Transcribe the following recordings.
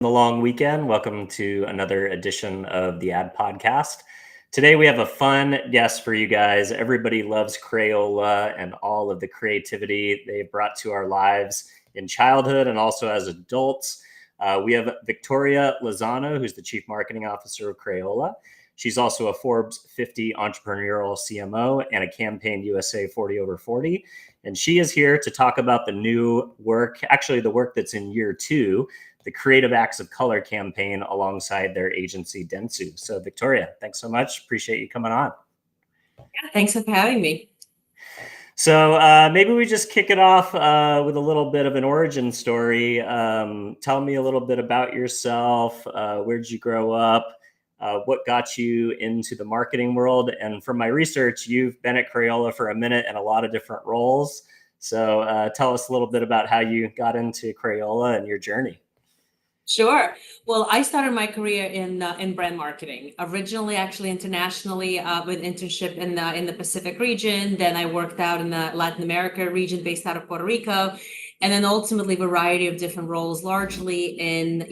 The long weekend. Welcome to another edition of the Ad Podcast. Today we have a fun guest for you guys. Everybody loves Crayola and all of the creativity they brought to our lives in childhood and also as adults. We have Victoria Lozano, who's the Chief Marketing Officer of Crayola. She's also a Forbes 50 entrepreneurial CMO and a Campaign USA 40 over 40. And she is here to talk about the new work, actually the work that's in year 2, the Creative Acts of Color campaign alongside their agency, Dentsu. So Victoria, thanks so much. Appreciate you coming on. Yeah, thanks for having me. So maybe we just kick it off with a little bit of an origin story. Tell me a little bit about yourself. Where'd you grow up? What got you into the marketing world? And from my research, you've been at Crayola for a minute in a lot of different roles. So tell us a little bit about how you got into Crayola and your journey. Sure. Well, I started my career in brand marketing, originally actually internationally with internship in the Pacific region. Then I worked out in the Latin America region based out of Puerto Rico. And then ultimately a variety of different roles, largely in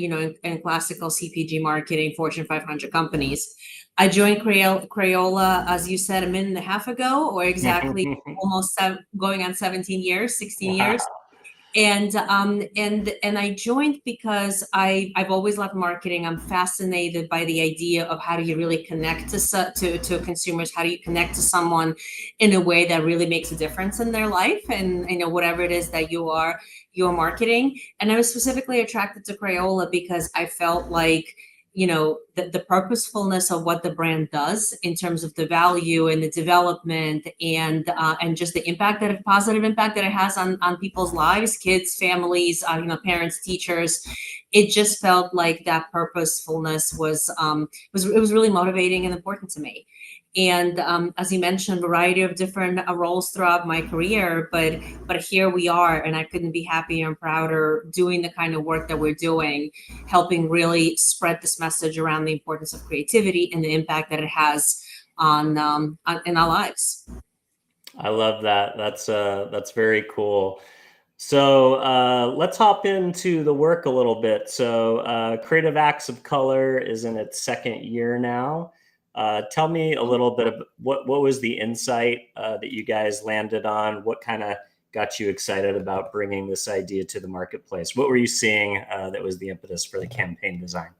classical CPG marketing, Fortune 500 companies. I joined Crayola, as you said, a minute and a half ago, or exactly almost going on 17 years, 16 Wow. years. And I joined because I've always loved marketing. I'm fascinated by the idea of how do you really connect to consumers? How do you connect to someone in a way that really makes a difference in their life, and whatever it is that you're marketing. And I was specifically attracted to Crayola because I felt like the purposefulness of what the brand does in terms of the value and the development and just the positive impact that it has on people's lives, kids, families, parents, teachers. It just felt like that purposefulness was really motivating and important to me. And as you mentioned, a variety of different roles throughout my career, but here we are, and I couldn't be happier and prouder doing the kind of work that we're doing, helping really spread this message around the importance of creativity and the impact that it has on in our lives. I love that. That's very cool. So let's hop into the work a little bit. So Creative Acts of Color is in its second year now. Tell me a little bit of what was the insight that you guys landed on? What kind of got you excited about bringing this idea to the marketplace? What were you seeing that was the impetus for the campaign design?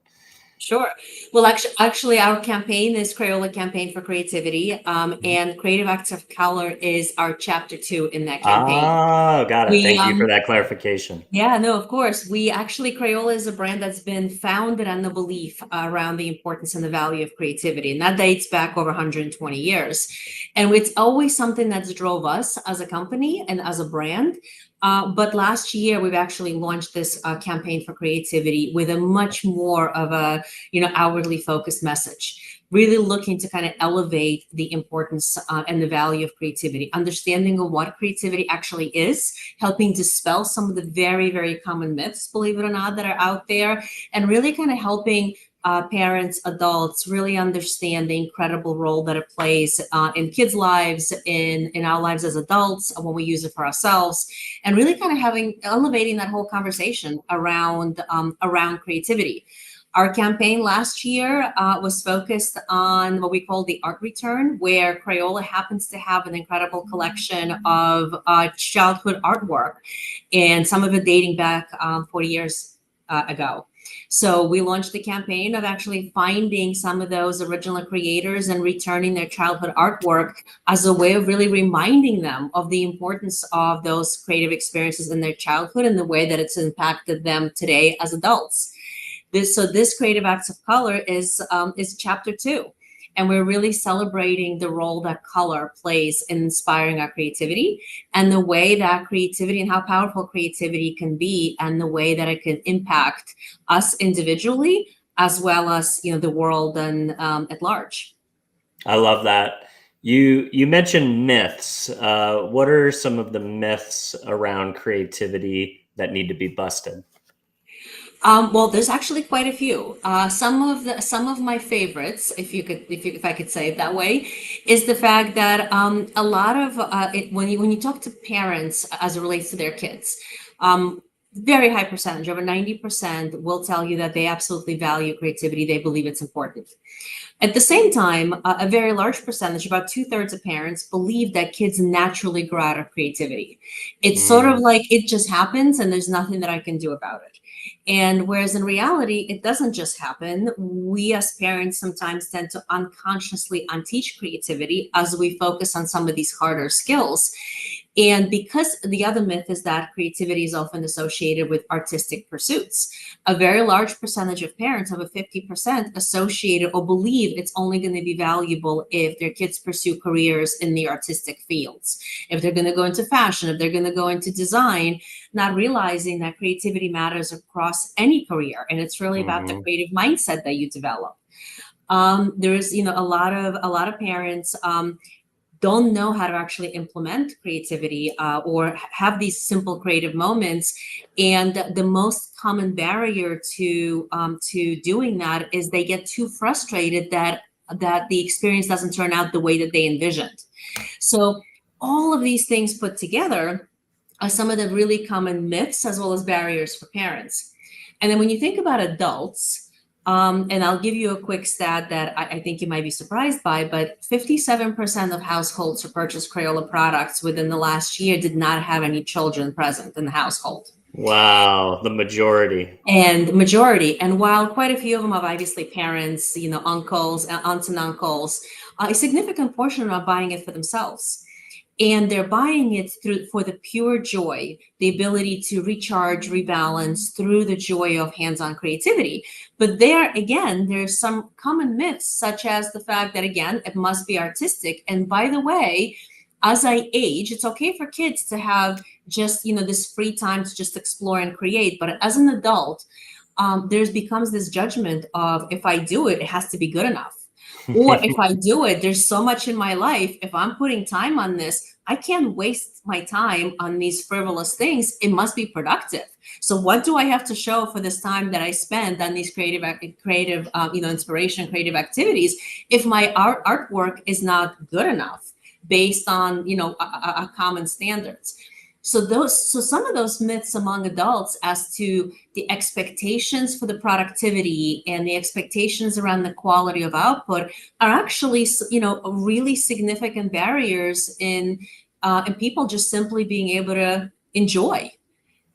Sure. Well, actually, our campaign is Crayola Campaign for Creativity, and Creative Acts of Color is our chapter 2 in that campaign. Oh, got it. We Thank you for that clarification. Yeah, no, of course. Crayola is a brand that's been founded on the belief around the importance and the value of creativity. And that dates back over 120 years. And it's always something that's drove us as a company and as a brand. But last year, we've actually launched this campaign for creativity with a much more of a, outwardly focused message, really looking to kind of elevate the importance and the value of creativity, understanding of what creativity actually is, helping dispel some of the very, very common myths, believe it or not, that are out there, and really kind of helping parents, adults really understand the incredible role that it plays in kids' lives, in our lives as adults, when we use it for ourselves, and really kind of elevating that whole conversation around creativity. Our campaign last year was focused on what we call the art return, where Crayola happens to have an incredible collection of childhood artwork, and some of it dating back 40 years ago. So we launched the campaign of actually finding some of those original creators and returning their childhood artwork as a way of really reminding them of the importance of those creative experiences in their childhood and the way that it's impacted them today as adults. This Creative Acts of Color is chapter 2. And we're really celebrating the role that color plays in inspiring our creativity, and the way that creativity and how powerful creativity can be, and the way that it can impact us individually, as well as the world and at large. I love that. You mentioned myths. What are some of the myths around creativity that need to be busted? Well, there's actually quite a few. Some of my favorites, if I could say it that way, is the fact that a lot of when you talk to parents as it relates to their kids, very high percentage, over 90% will tell you that they absolutely value creativity. They believe it's important. At the same time, a very large percentage, about 2/3 of parents, believe that kids naturally grow out of creativity. It's sort of Mm, like it just happens and there's nothing that I can do about it. And whereas in reality, it doesn't just happen. We as parents sometimes tend to unconsciously unteach creativity as we focus on some of these harder skills. And because the other myth is that creativity is often associated with artistic pursuits, a very large percentage of parents, over 50%, associated or believe it's only going to be valuable if their kids pursue careers in the artistic fields. If they're going to go into fashion, if they're going to go into design, not realizing that creativity matters across any career. And it's really about the mhm. creative mindset that you develop. There is, a lot of parents don't know how to actually implement creativity or have these simple creative moments. And the most common barrier to doing that is they get too frustrated that the experience doesn't turn out the way that they envisioned. So all of these things put together are some of the really common myths as well as barriers for parents. And then when you think about adults, and I'll give you a quick stat that I think you might be surprised by, but 57% of households who purchased Crayola products within the last year did not have any children present in the household. Wow, the majority. And majority, and while quite a few of them have obviously parents, uncles, aunts and uncles, a significant portion are buying it for themselves. And they're buying it through for the pure joy, the ability to recharge, rebalance through the joy of hands-on creativity. But there again, there's some common myths, such as the fact that again, it must be artistic. And by the way, as I age, it's okay for kids to have just this free time to just explore and create. But as an adult, there's becomes this judgment of if I do it, it has to be good enough. Or if I do it, there's so much in my life. If I'm putting time on this, I can't waste my time on these frivolous things. It must be productive. So what do I have to show for this time that I spend on these inspiration, creative activities, if my artwork is not good enough based on, a common standards? So some of those myths among adults as to the expectations for the productivity and the expectations around the quality of output are actually, really significant barriers in people just simply being able to enjoy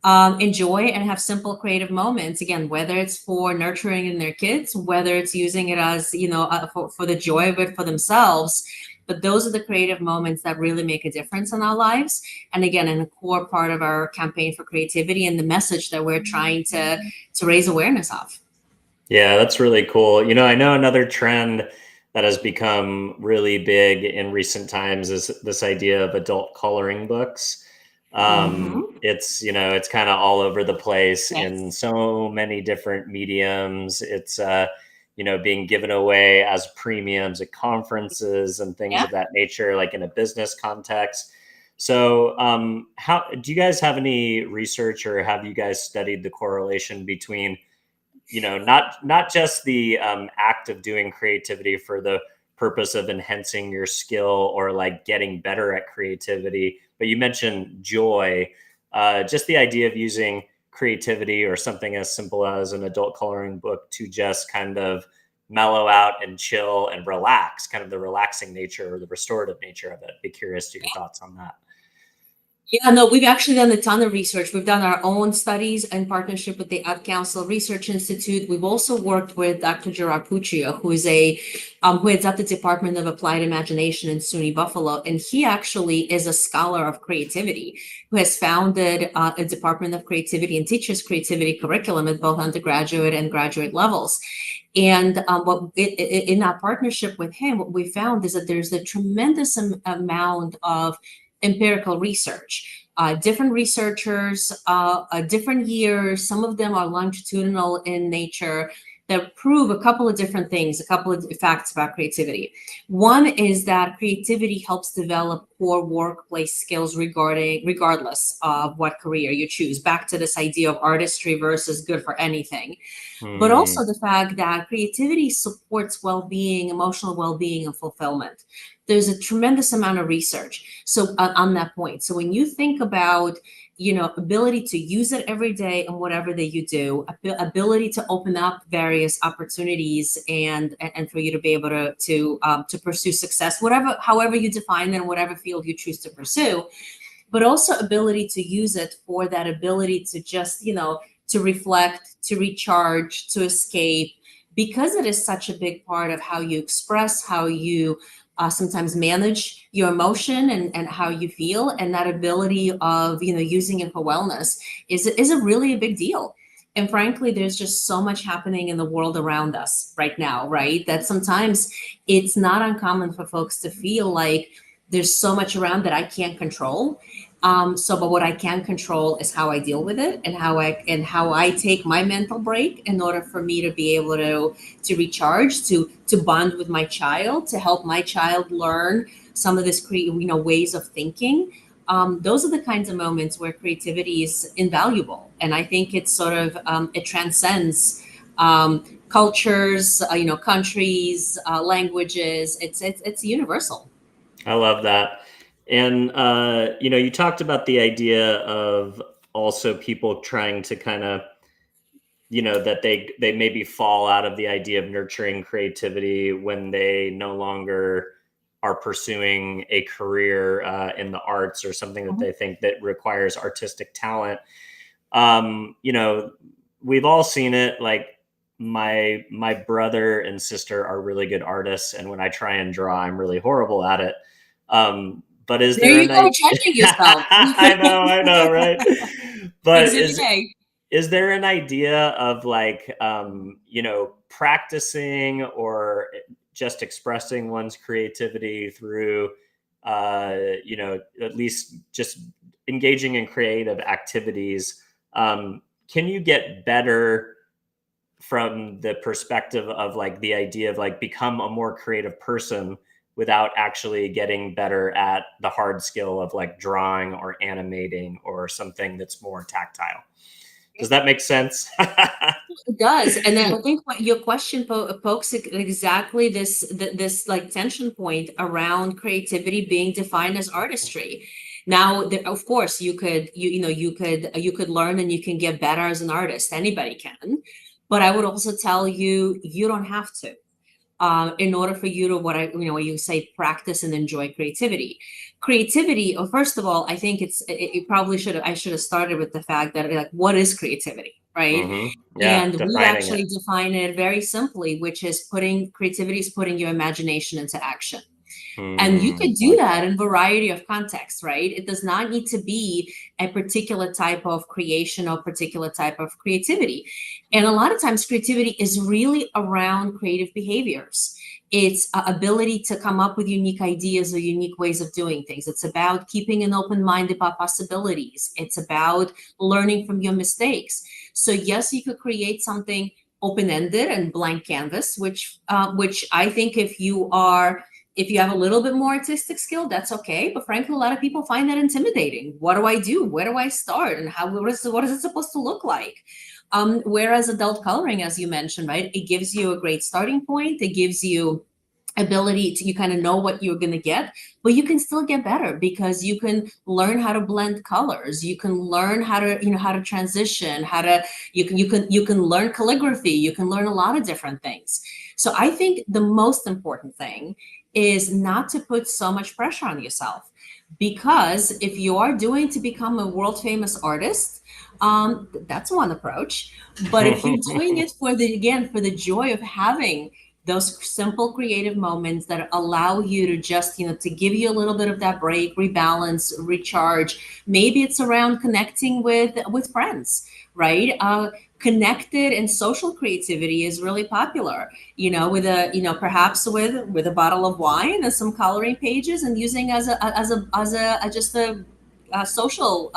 and have simple creative moments. Again, whether it's for nurturing in their kids, whether it's using it as, for the joy of it for themselves. But those are the creative moments that really make a difference in our lives. And again, in a core part of our campaign for creativity and the message that we're trying to raise awareness of. Yeah, that's really cool. I know another trend that has become really big in recent times is this idea of adult coloring books. Hmm. It's kind of all over the place in Yes. so many different mediums. It's being given away as premiums at conferences and things Yeah. of that nature, like in a business context. So, how do you guys have any research, or have you guys studied the correlation between not just the act of doing creativity for the purpose of enhancing your skill or like getting better at creativity, but you mentioned joy, just the idea of using creativity or something as simple as an adult coloring book to just kind of mellow out and chill and relax, kind of the relaxing nature or the restorative nature of it. Be curious to your thoughts on that. Yeah, no, we've actually done a ton of research. We've done our own studies in partnership with the Ad Council Research Institute. We've also worked with Dr. Gerard Puccio, who heads up the Department of Applied Imagination in SUNY Buffalo, and he actually is a scholar of creativity who has founded a Department of Creativity and teaches creativity curriculum at both undergraduate and graduate levels. And in our partnership with him, what we found is that there's a tremendous amount of empirical research. Different researchers, different years, some of them are longitudinal in nature, that prove a couple of different things, a couple of facts about creativity. One is that creativity helps develop core workplace skills regardless of what career you choose. Back to this idea of artistry versus good for anything. But Hmm. also the fact that creativity supports well-being, emotional well-being, and fulfillment. There's a tremendous amount of research on that point. So when you think about ability to use it every day and whatever that you do, ability to open up various opportunities and for you to be able to pursue success, however you define it, in whatever field you choose to pursue, but also ability to use it for that ability to just, to reflect, to recharge, to escape, because it is such a big part of how you express, how you sometimes manage your emotion and how you feel. And that ability of, using it for wellness is a really a big deal. And frankly, there's just so much happening in the world around us right now, right? That sometimes it's not uncommon for folks to feel like there's so much around that I can't control. But what I can control is how I deal with it and how I take my mental break in order for me to be able to recharge, to bond with my child, to help my child learn some of this ways of thinking. Those are the kinds of moments where creativity is invaluable, and I think it's sort of it transcends cultures, countries, languages. It's universal. I love that. And, you talked about the idea of also people trying to kind of, that they maybe fall out of the idea of nurturing creativity when they no longer are pursuing a career in the arts or something that they think that requires artistic talent. We've all seen it. Like my brother and sister are really good artists, and when I try and draw, I'm really horrible at it. But is there there you an go, idea? judging yourself. I know, right? But Exhibit A. is there an idea of like, practicing or just expressing one's creativity through, at least just engaging in creative activities? Can you get better from the perspective of like the idea of like become a more creative person without actually getting better at the hard skill of like drawing or animating or something that's more tactile? Does that make sense? It does, and then I think what your question pokes exactly this like tension point around creativity being defined as artistry. Now, of course, you could learn and you can get better as an artist. Anybody can, but I would also tell you you don't have to. In order for you to what you say, practice and enjoy creativity. Creativity, first of all, I think I should have started with the fact that like, what is creativity, right? Yeah, And we defining actually it. define it very simply, which is creativity is putting your imagination into action. And you could do Like that in a variety of contexts, right? It does not need to be a particular type of creation or particular type of creativity. And a lot of times creativity is really around creative behaviors. It's ability to come up with unique ideas or unique ways of doing things. It's about keeping an open mind about possibilities. It's about learning from your mistakes. So yes, you could create something open-ended and blank canvas, which I think if you have a little bit more artistic skill, that's okay. But frankly, a lot of people find that intimidating. What do I do? Where do I start? And what is it supposed to look like? Whereas adult coloring, as you mentioned, right, it gives you a great starting point. It gives you ability to, you kind of know what you're going to get, but you can still get better because you can learn how to blend colors. You can learn how to transition, you can learn calligraphy. You can learn a lot of different things. So I think the most important thing is not to put so much pressure on yourself, because if you are doing to become a world famous artist, that's one approach. But if you're doing it for the joy of having those simple creative moments that allow you to just, to give you a little bit of that break, rebalance, recharge. Maybe it's around connecting with friends, right? Connected and social creativity is really popular, with perhaps with a bottle of wine and some coloring pages, and using as a social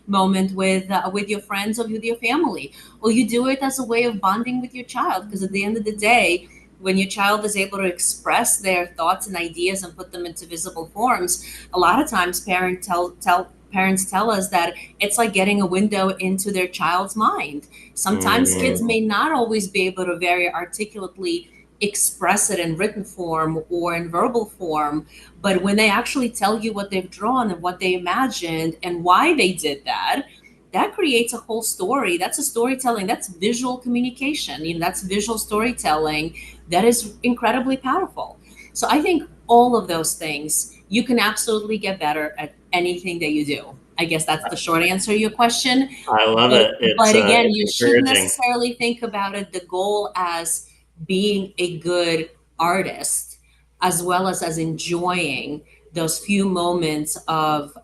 moment with your friends or with your family. Or you do it as a way of bonding with your child, because at the end of the day, when your child is able to express their thoughts and ideas and put them into visible forms, a lot of times parents tell us that it's like getting a window into their child's mind. Sometimes kids may not always be able to very articulately express it in written form or in verbal form, but when they actually tell you what they've drawn and what they imagined and why they did that, that creates a whole story. That's a storytelling. That's visual communication. That's visual storytelling that is incredibly powerful. So I think all of those things, you can absolutely get better at anything that you do. I guess that's the short answer to your question. I love But, it. but again, It's you shouldn't encouraging. necessarily think about it, the goal as being a good artist, as well as enjoying those few moments of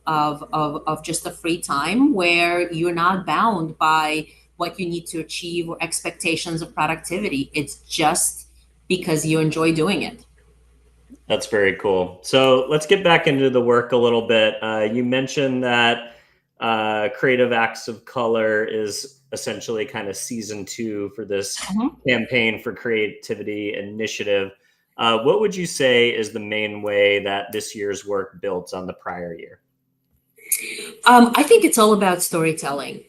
just a free time where you're not bound by what you need to achieve or expectations of productivity. It's just because you enjoy doing it. That's very cool. So let's get back into the work a little bit. You mentioned that Creative Acts of Color is essentially kind of season 2 for this campaign for creativity initiative. What would you say is the main way that this year's work builds on the prior year? I think it's all about storytelling.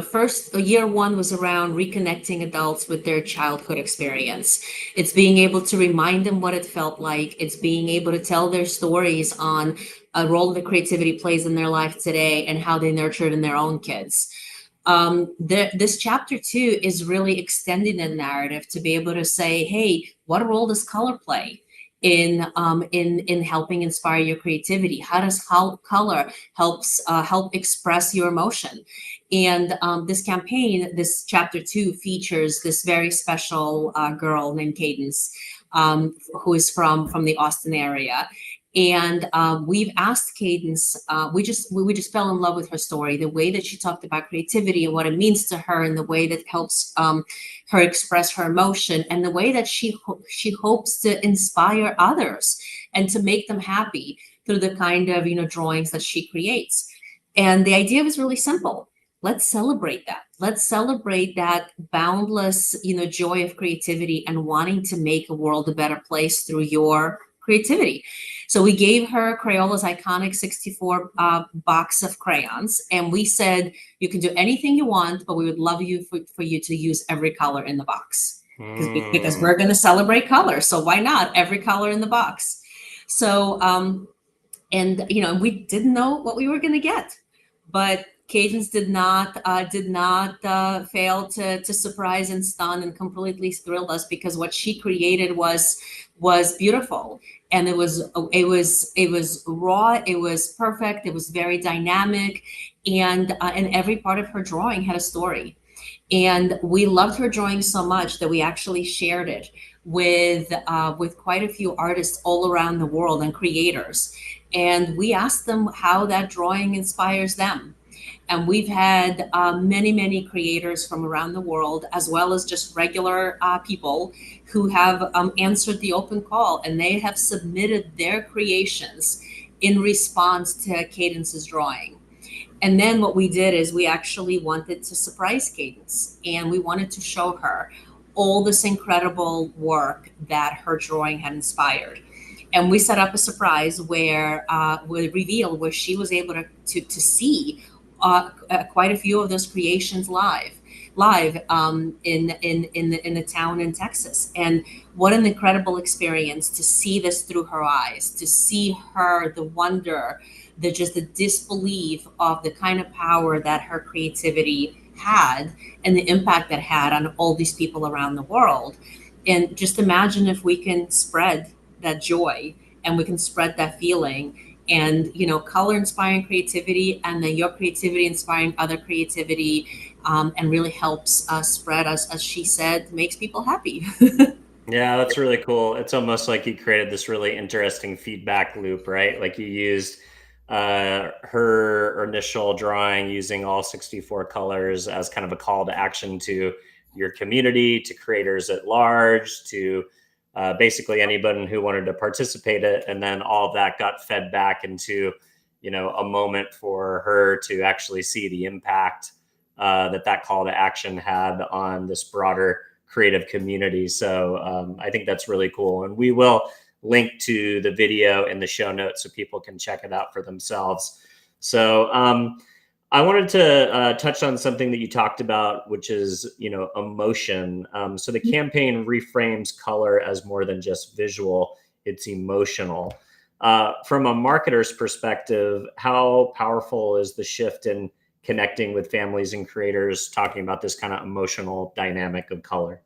First, year one was around reconnecting adults with their childhood experience. It's being able to remind them what it felt like. It's being able to tell their stories on a role that creativity plays in their life today and how they nurtured in their own kids. This chapter 2 is really extending the narrative to be able to say, hey, what role does color play in helping inspire your creativity? How does color help express your emotion? And this campaign, this chapter 2, features this very special girl named Cadence, who is from the Austin area. And we've asked Cadence, we just fell in love with her story, the way that she talked about creativity and what it means to her, and the way that helps her express her emotion, and the way that she hopes to inspire others and to make them happy through the kind of drawings that she creates. And the idea was really simple. Let's celebrate that. Let's celebrate that boundless joy of creativity and wanting to make a world a better place through your creativity. So we gave her Crayola's iconic 64 box of crayons, and we said, you can do anything you want, but we would love you for you to use every color in the box, because we're going to celebrate color. So why not every color in the box? So and we didn't know what we were going to get, but Cadence did not fail to surprise and stun and completely thrill us, because what she created was beautiful, and it was raw, it was perfect, it was very dynamic, and every part of her drawing had a story. And we loved her drawing so much that we actually shared it with quite a few artists all around the world and creators. And we asked them how that drawing inspires them. And we've had many creators from around the world, as well as just regular people who have answered the open call, and they have submitted their creations in response to Cadence's drawing. And then what we did is we actually wanted to surprise Cadence, and we wanted to show her all this incredible work that her drawing had inspired. And we set up a surprise where we revealed where she was able to see quite a few of those creations live in the town in Texas. And what an incredible experience to see this through her eyes, to see her, the wonder, the disbelief of the kind of power that her creativity had and the impact that had on all these people around the world. And just imagine if we can spread that joy and we can spread that feeling, and color inspiring creativity, and then your creativity inspiring other creativity, and really helps spread, as she said, makes people happy. Yeah, that's really cool. It's almost like you created this really interesting feedback loop, right? Like you used her initial drawing using all 64 colors as kind of a call to action to your community, to creators at large, to basically anybody who wanted to participate in it. And then all of that got fed back into, a moment for her to actually see the impact that call to action had on this broader creative community. So I think that's really cool. And we will link to the video in the show notes so people can check it out for themselves. So I wanted to touch on something that you talked about, which is, emotion. So the campaign reframes color as more than just visual, it's emotional. From a marketer's perspective, how powerful is the shift in connecting with families and creators, talking about this kind of emotional dynamic of color?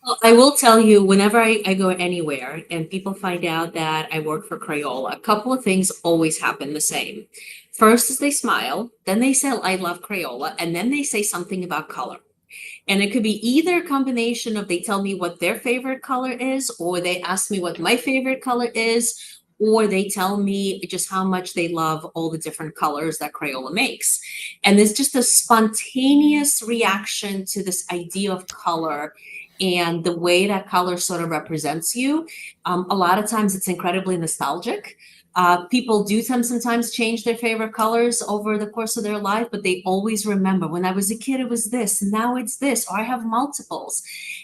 Well, I will tell you, whenever I go anywhere and people find out that I work for Crayola, a couple of things always happen the same. First is they smile, then they say, I love Crayola, and then they say something about color. And it could be either a combination of they tell me what their favorite color is, or they ask me what my favorite color is, or they tell me just how much they love all the different colors that Crayola makes. And there's just a spontaneous reaction to this idea of color and the way that color sort of represents you. A lot of times it's incredibly nostalgic. People do sometimes change their favorite colors over the course of their life, but they always remember when I was a kid, it was this, and now it's this, or I have multiples.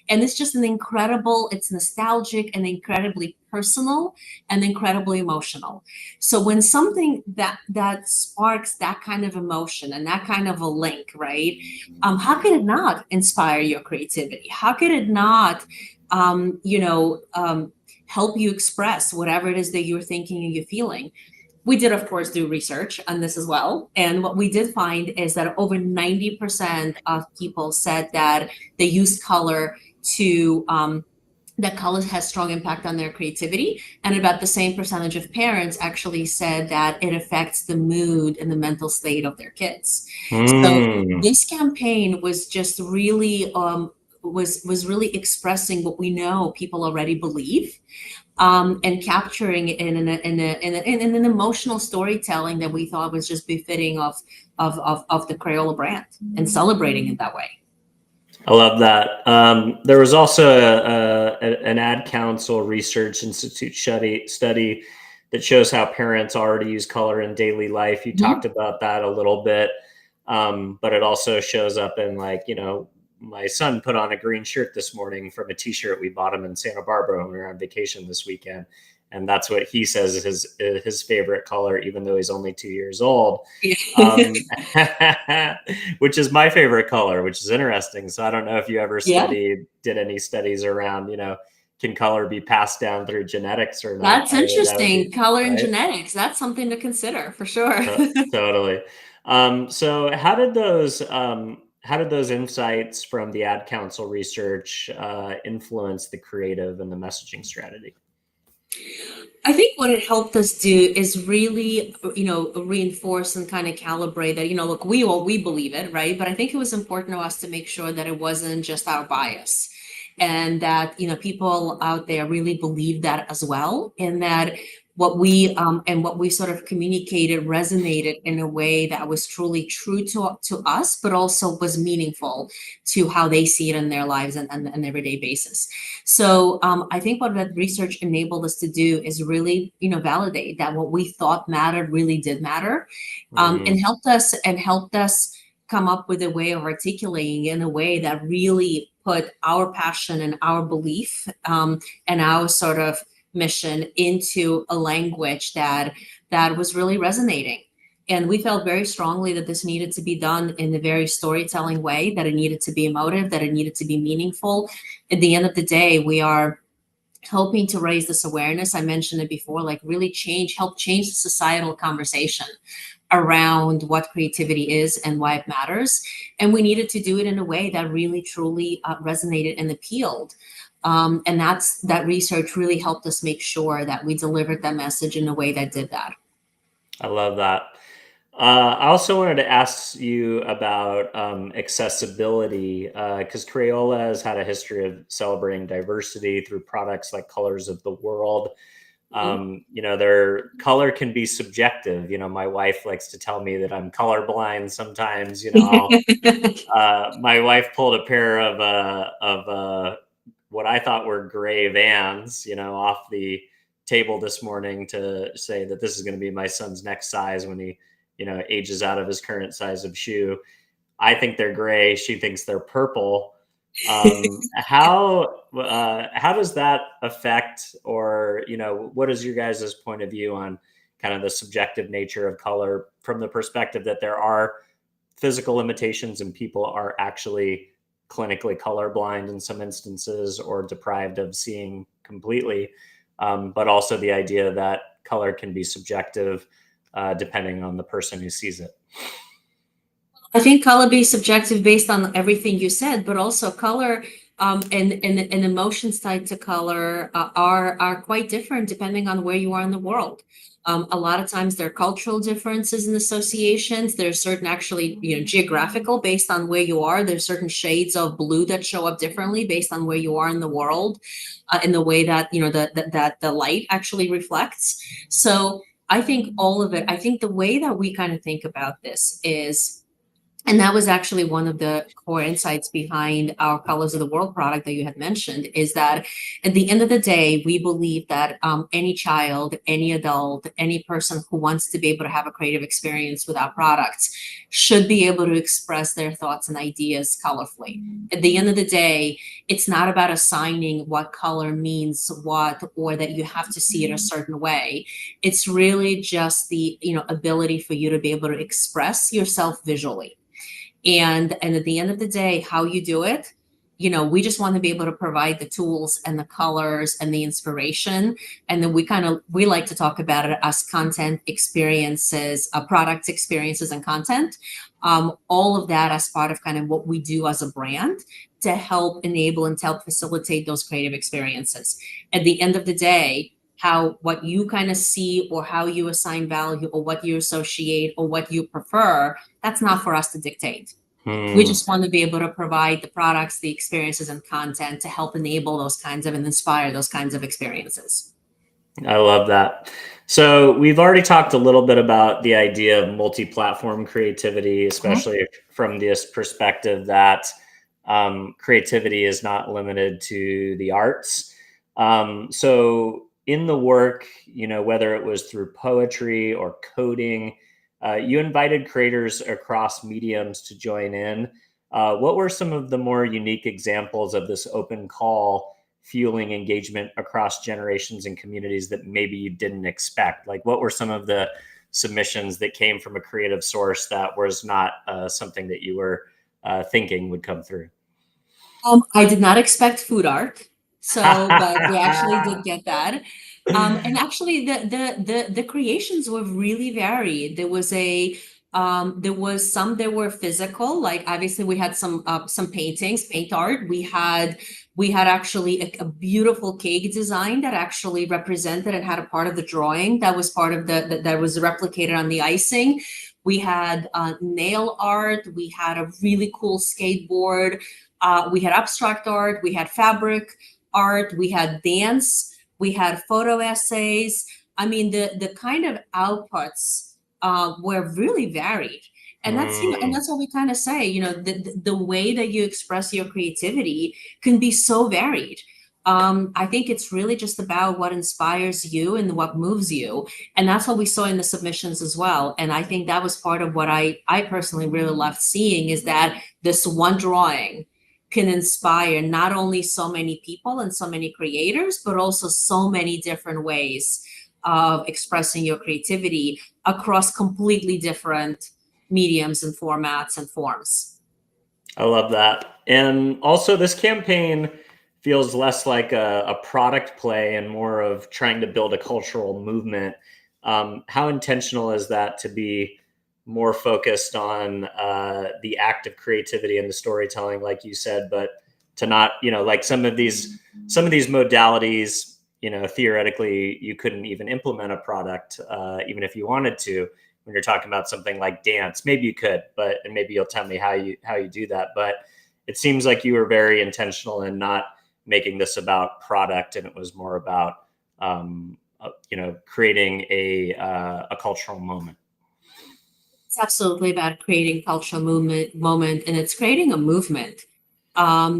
And it's just it's nostalgic and incredibly personal and incredibly emotional. So when something that sparks that kind of emotion and that kind of a link, right? How could it not inspire your creativity? How could it not, help you express whatever it is that you're thinking and you're feeling? We did, of course, do research on this as well. And what we did find is that over 90% of people said that they used color to, that color has strong impact on their creativity. And about the same percentage of parents actually said that it affects the mood and the mental state of their kids. So Mm. this campaign was just really, was really expressing what we know people already believe, and capturing it in an emotional storytelling that we thought was just befitting of the Crayola brand and celebrating it that way. I love that. There was also an Ad Council Research Institute study that shows how parents already use color in daily life. You Mhm. talked about that a little bit, but it also shows up in, like, my son put on a green shirt this morning from a T-shirt we bought him in Santa Barbara when we were on vacation this weekend, and that's what he says is his favorite color, even though he's only 2 years old. um, which is my favorite color, which is interesting. So I don't know if you ever Yeah, did any studies around, can color be passed down through genetics or not? that's That would be interesting. Color and right. genetics. That's something to consider for sure. Totally. So how did those insights from the Ad Council research influence the creative and the messaging strategy? I think what it helped us do is really, reinforce and kind of calibrate that, look, we believe it, right? But I think it was important to us to make sure that it wasn't just our bias and that, people out there really believe that as well. And that what we sort of communicated resonated in a way that was truly true to us, but also was meaningful to how they see it in their lives and an everyday basis. So I think what that research enabled us to do is really, validate that what we thought mattered really did matter, Mm, and helped us come up with a way of articulating in a way that really put our passion and our belief, and our sort of mission into a language that was really resonating. And we felt very strongly that this needed to be done in a very storytelling way, that it needed to be emotive, that it needed to be meaningful. At the end of the day, we are hoping to raise this awareness. I mentioned it before, like really help change the societal conversation around what creativity is and why it matters. And we needed to do it in a way that really truly resonated and appealed. And that research really helped us make sure that we delivered that message in a way that did that. I love that. I also wanted to ask you about accessibility, because Crayola has had a history of celebrating diversity through products like Colors of the World. Mhm. Their color can be subjective. My wife likes to tell me that I'm colorblind sometimes. My wife pulled a pair of what I thought were gray Vans, off the table this morning to say that this is going to be my son's next size when he, ages out of his current size of shoe. I think they're gray. She thinks they're purple. How does that affect, or what is your guys' point of view on kind of the subjective nature of color from the perspective that there are physical limitations and people are actually clinically colorblind in some instances or deprived of seeing completely. But also the idea that color can be subjective depending on the person who sees it. I think color be subjective based on everything you said, but also color and emotions tied to color are quite different depending on where you are in the world. A lot of times there are cultural differences in associations. There's certain actually, geographical based on where you are. There's certain shades of blue that show up differently based on where you are in the world, in the way that, that the light actually reflects. So I think all of it, I think the way that we kind of think about this is, and that was actually one of the core insights behind our Colors of the World product that you had mentioned, is that at the end of the day, we believe that any child, any adult, any person who wants to be able to have a creative experience with our products should be able to express their thoughts and ideas colorfully. At the end of the day, it's not about assigning what color means what, or that you have to see it a certain way. It's really just the ability for you to be able to express yourself visually. And at the end of the day, how you do it, we just want to be able to provide the tools and the colors and the inspiration. And then we like to talk about it as content experiences, product experiences and content. All of that as part of kind of what we do as a brand to help enable and to help facilitate those creative experiences. At the end of the day, what you kind of see or how you assign value or what you associate or what you prefer, that's not for us to dictate. We just want to be able to provide the products, the experiences and content to help enable those kinds of and inspire those kinds of experiences. I love that. So we've already talked a little bit about the idea of multi-platform creativity, especially from this perspective that creativity is not limited to the arts. So in the work, whether it was through poetry or coding, you invited creators across mediums to join in. What were some of the more unique examples of this open call fueling engagement across generations and communities that maybe you didn't expect? Like, what were some of the submissions that came from a creative source that was not something that you were thinking would come through? I did not expect food art. But we actually did get that. And actually the creations were really varied. There was some that were physical, like obviously we had some paintings, paint art. We had actually a beautiful cake design that actually represented and had a part of the drawing that was part of that was replicated on the icing. We had nail art. We had a really cool skateboard. We had abstract art. We had fabric art, we had dance, we had photo essays. I mean, the kind of outputs were really varied. And that's and that's what we kind of say, the way that you express your creativity can be so varied. I think it's really just about what inspires you and what moves you. And that's what we saw in the submissions as well. And I think that was part of what I personally really loved seeing, is that this one drawing can inspire not only so many people and so many creators, but also so many different ways of expressing your creativity across completely different mediums and formats and forms. I love that. And also this campaign feels less like a product play and more of trying to build a cultural movement. How intentional is that to be more focused on the act of creativity and the storytelling, like you said, but to not, like some of these modalities, theoretically you couldn't even implement a product, even if you wanted to. When you're talking about something like dance, maybe you could, and maybe you'll tell me how you do that. But it seems like you were very intentional in not making this about product, and it was more about, creating a cultural moment. It's absolutely about creating cultural moment, and it's creating a movement.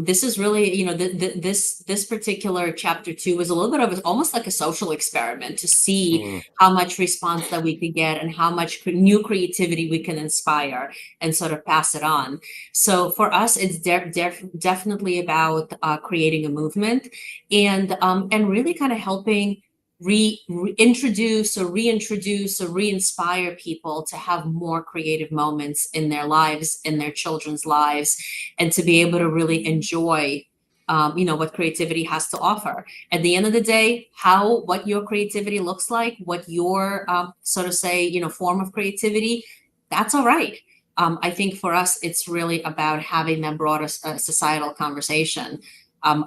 This is really, this particular chapter 2 was a little bit of almost like a social experiment to see how much response that we could get and how much new creativity we can inspire and sort of pass it on. So for us, it's definitely about creating a movement and really kind of helping reintroduce or reintroduce or re-inspire people to have more creative moments in their lives, in their children's lives, and to be able to really enjoy what creativity has to offer. At the end of the day, what your creativity looks like, what your sort of say, form of creativity, that's all right. I think for us, it's really about having that broader societal conversation,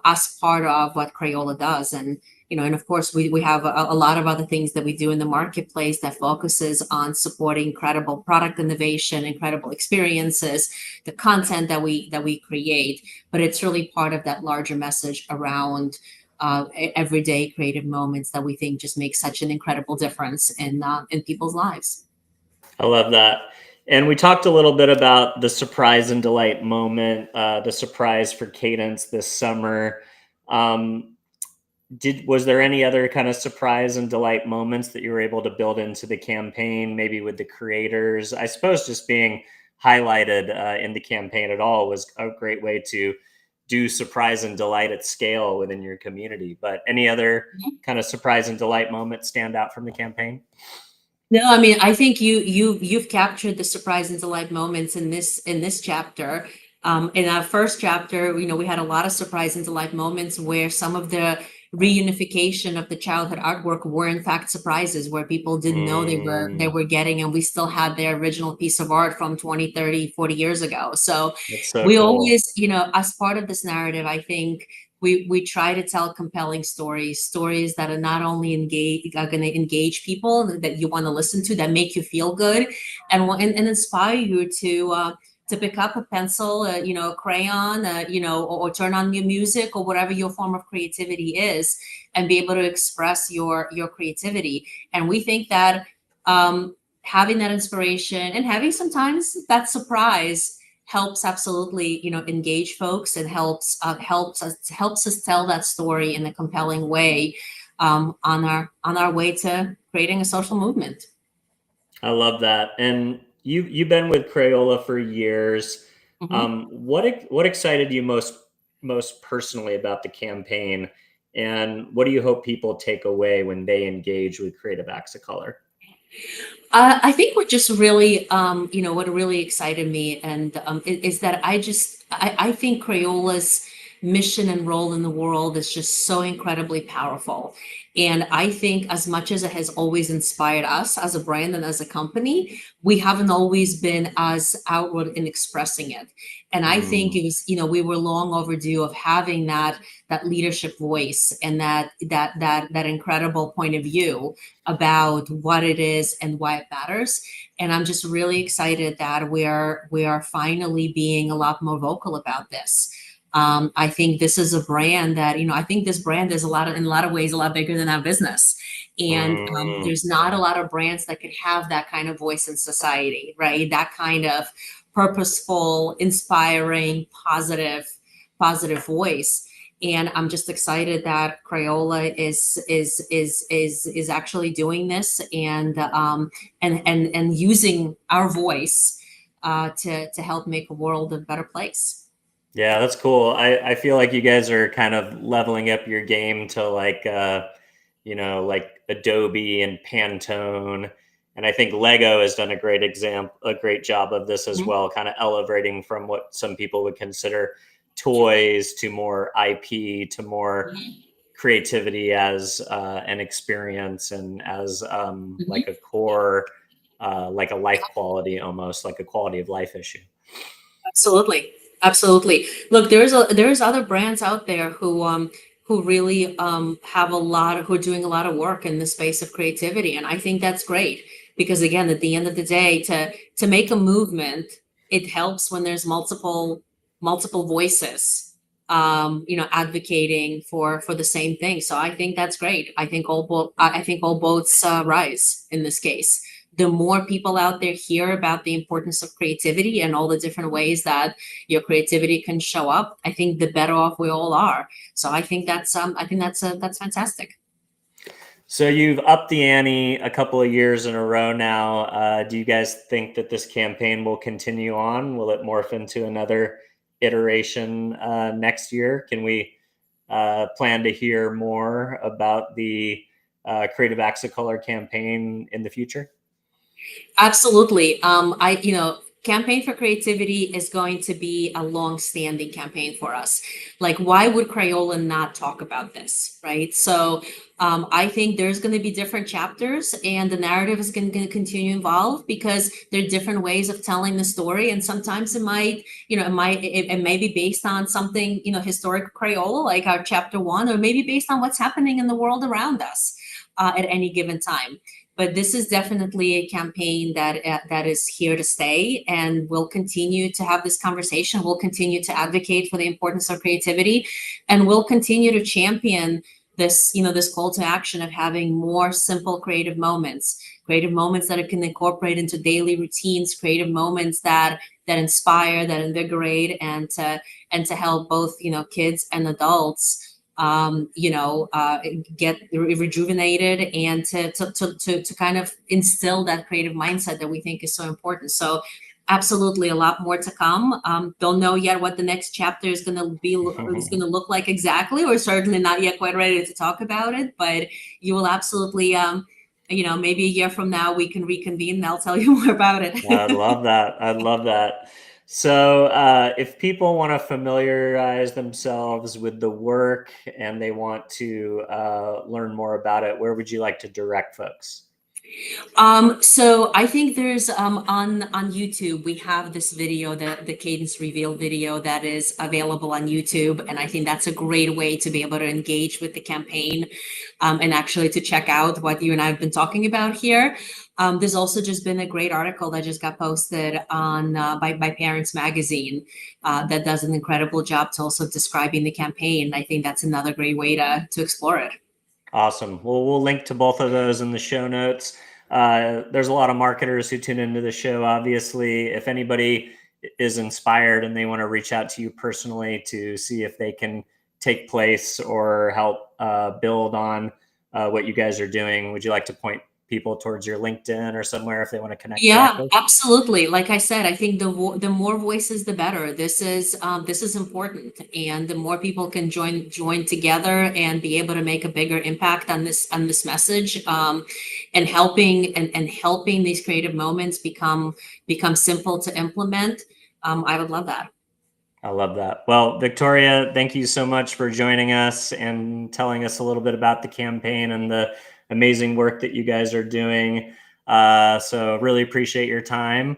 as part of what Crayola does. And of course, we have a lot of other things that we do in the marketplace that focuses on supporting incredible product innovation, incredible experiences, the content that we create. But it's really part of that larger message around everyday creative moments that we think just make such an incredible difference in people's lives. I love that. And we talked a little bit about the surprise and delight moment, the surprise for Cadence this summer. Um, was there any other kind of surprise and delight moments that you were able to build into the campaign, maybe with the creators? I suppose just being highlighted in the campaign at all was a great way to do surprise and delight at scale within your community. But any other kind of surprise and delight moments stand out from the campaign? No, I mean, I think you've captured the surprise and delight moments in this chapter. In our first chapter, we had a lot of surprise and delight moments where some of the reunification of the childhood artwork were in fact surprises, where people didn't know they were getting, and we still had their original piece of art from 20, 30, 40 years ago. So That's so we cool. always, as part of this narrative, I think we try to tell compelling stories that are not only going to engage people that you want to listen to, that make you feel good, and inspire you to pick up a pencil, a crayon, or turn on your music or whatever your form of creativity is, and be able to express your creativity. And we think that having that inspiration and having sometimes that surprise helps absolutely engage folks, and helps us tell that story in a compelling way, on our way to creating a social movement. I love that. And you've been with Crayola for years. Mhm. What excited you most personally about the campaign, and what do you hope people take away when they engage with Creative Acts of Color? I think what just really, what really excited me, and is that I think Crayola's mission and role in the world is just so incredibly powerful. And I think as much as it has always inspired us as a brand and as a company, we haven't always been as outward in expressing it. And I think Mm, it was, we were long overdue of having that leadership voice, and that incredible point of view about what it is and why it matters. And I'm just really excited that we are finally being a lot more vocal about this. I think this is a brand that, I think this brand is in a lot of ways a lot bigger than our business. And mm. there's not a lot of brands that could have that kind of voice in society, right? That kind of purposeful, inspiring, positive voice. And I'm just excited that Crayola is actually doing this, and using our voice to help make a world a better place. Yeah, that's cool. I feel like you guys are kind of leveling up your game to like like Adobe and Pantone. And I think Lego has done a great job of this as Mhm. well, kind of elevating from what some people would consider toys to more IP to more creativity as an experience, and as like Mhm. a core, like a life quality, almost like a quality of life issue. Absolutely. Absolutely. Look, there's other brands out there who really who are doing a lot of work in the space of creativity. And I think that's great, because again, at the end of the day, to make a movement, it helps when there's multiple voices advocating for the same thing. So I think that's great. I think all boats rise in this case. The more people out there hear about the importance of creativity and all the different ways that your creativity can show up, I think the better off we all are. So I think that's fantastic. So you've upped the ante a couple of years in a row now. Do you guys think that this campaign will continue on? Will it morph into another iteration next year? Can we plan to hear more about the Creative Acts of Color campaign in the future? Absolutely. Campaign for Creativity is going to be a long-standing campaign for us. Like, why would Crayola not talk about this, right? So I think there's going to be different chapters, and the narrative is going to continue to evolve because there are different ways of telling the story, and sometimes it might, it may be based on something, historic Crayola, like our chapter 1, or maybe based on what's happening in the world around us at any given time. But this is definitely a campaign that is here to stay, and we'll continue to have this conversation. We'll continue to advocate for the importance of creativity, and we'll continue to champion this, this call to action of having more simple creative moments that it can incorporate into daily routines, creative moments that inspire, that invigorate, and to help both, kids and adults get rejuvenated, and to kind of instill that creative mindset that we think is so important. So absolutely a lot more to come. Don't know yet what the next chapter is going to be, is going to look like exactly. We're certainly not yet quite ready to talk about it, but you will absolutely, maybe a year from now we can reconvene and I'll tell you more about it. I'd love that. I'd love that. So if people want to familiarize themselves with the work and they want to learn more about it, where would you like to direct folks? So I think there's on YouTube, we have this video, the cadence reveal video, that is available on YouTube, and I think that's a great way to be able to engage with the campaign, and actually to check out what you and I have been talking about here. There's also just been a great article that just got posted on by Parents Magazine that does an incredible job to also describing the campaign. I think that's another great way to explore it. Awesome. Well, we'll link to both of those in the show notes. There's a lot of marketers who tune into the show, obviously. If anybody is inspired and they want to reach out to you personally to see if they can take place or help build on what you guys are doing, would you like to point people towards your LinkedIn or somewhere if they want to connect directly? Absolutely. Like I said, I think the more voices, the better. This is important, and the more people can join together and be able to make a bigger impact on this message, and helping these creative moments become simple to implement. I would love that. I love that. Well, Victoria, thank you so much for joining us and telling us a little bit about the campaign and the amazing work that you guys are doing. So really appreciate your time.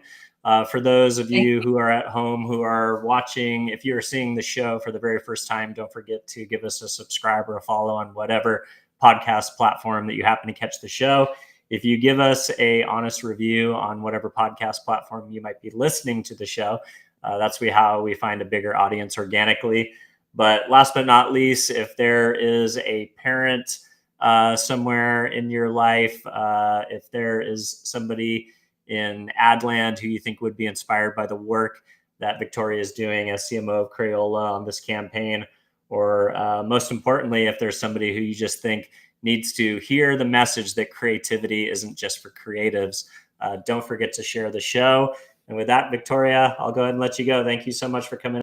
For those of you who are at home, who are watching, if you're seeing the show for the very first time, don't forget to give us a subscribe or a follow on whatever podcast platform that you happen to catch the show. If you give us a honest review on whatever podcast platform you might be listening to the show, that's how we find a bigger audience organically. But last but not least, if there is a parent somewhere in your life, if there is somebody in ad land who you think would be inspired by the work that Victoria is doing as CMO of Crayola on this campaign, or most importantly, if there's somebody who you just think needs to hear the message that creativity isn't just for creatives, don't forget to share the show. And with that, Victoria, I'll go ahead and let you go. Thank you so much for coming.